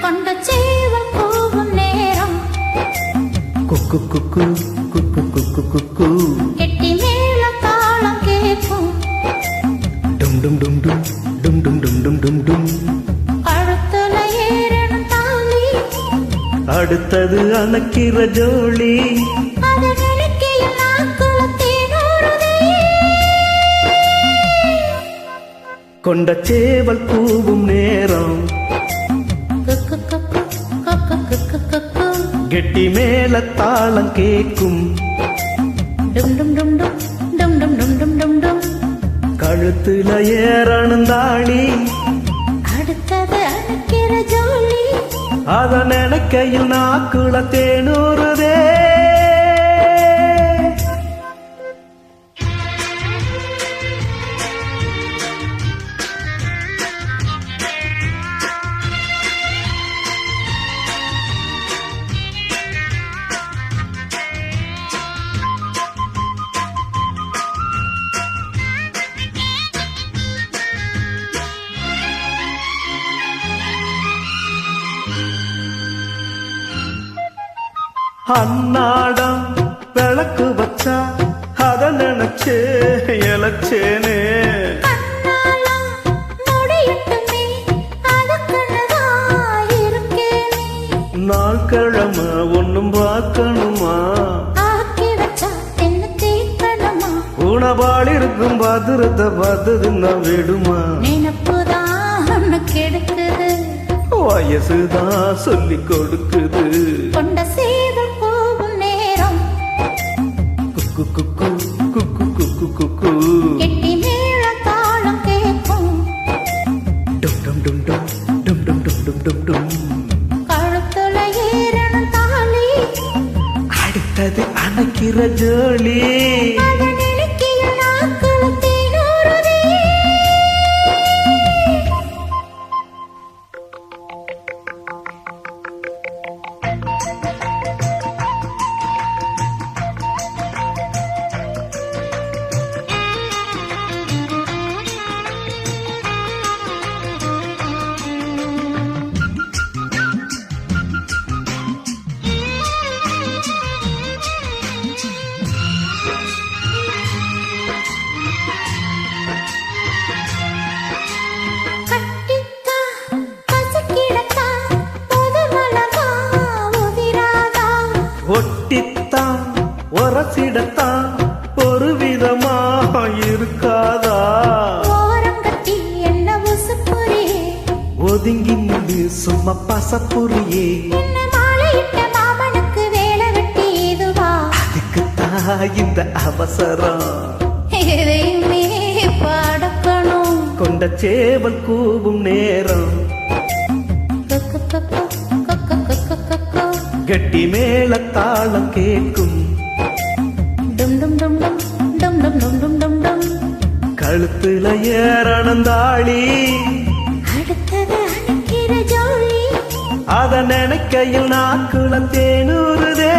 கொண்ட சேவல் கூவும் நேரம் குக்கு குக்கு குக்கு குக்கு குக்கு கெட்டி மேல தாளம் கேட்கும் டும் டும் டும் டும் டும் டும் டும் டும் டும் டும் கழுத்துல ஏறணும் தாலி அடுத்தது அணைக்கிற ஜோலி அதை நினைக்கையில் நாக்குல தேனூறுதே கொண்ட சேவல் கூவும் நேரம் குக்கு குக்கு குக்கு குக்கு குக்கு கெட்டி மேல தாளம் கேக்கும் டும் டும் டும் டும் டும் டும் டும் டும் டும் டும் கழுத்துல ஏறணும் தாளி அடுத்தது அணைக்கிற ஜோலி அத நினைக்கையில் நாக்குல தேனூறுதே அன்னாடம் விளக்கு வச்சா அத நினைச்சே இழைச்சேனே கண்ணாலம் முடியட்டுமே அதுக்குள்ளதான் இருக்கேனே நாள் கிழமை ஒண்ணும் பார்க்கணுமா ஆக்கி வச்சா என்ன தேக்கணுமா உணவாள் இருக்கும் பத்திரத்தை பார்த்ததுன்னா விடுமா நினப்புதான் ஒண்ணு கெடுக்குது வயசுதான் சொல்லி கொடுக்குது கொண்ட சேவல் போகும் நேரம் குக்கு குக்கு குக்கு குக்கு குக்கு கெட்டி மேல தாளம் கேட்கும் டும் டும் டும் டும் டும் டும் டும் டும் டும் டும் கழுத்துல ஏறணும் தாலி அடுத்தது அணைக்கிற ஜோலி அதை நினைக்கையில் நாக்குல தேனூறுதே கட்டித்தா கசக்கிடத்தா புது மலகா உதிராதா ஒட்டித்தான் உரசிடத்தான் ஒரு விதமா இருக்காதா ஓரங்கட்டி என்ன உசுப்புரியே ஒதுங்கி நின்று சும்மா பசப்புரியே என்ன மாலையிட்ட மாமனுக்கு வேலை வெட்டி இதுவா அதுக்குத்தான் இந்த அவசரம் எதையுமே படக்கணும் கொண்ட சேவல் கூவும் நேரம் கொக்கு கொக்கு கொக்கு கொக்கு கொக்கு கெட்டி மேல தாளம் கேட்கும் டும் டும் டும் டும் டும் டும் டும் டும் டும் டும் கழுத்துல ஏறணும் தாளி அடுத்தது அணைக்கிற ஜோலி அத நினைக்கையில் நாக்குல தேனூறுதே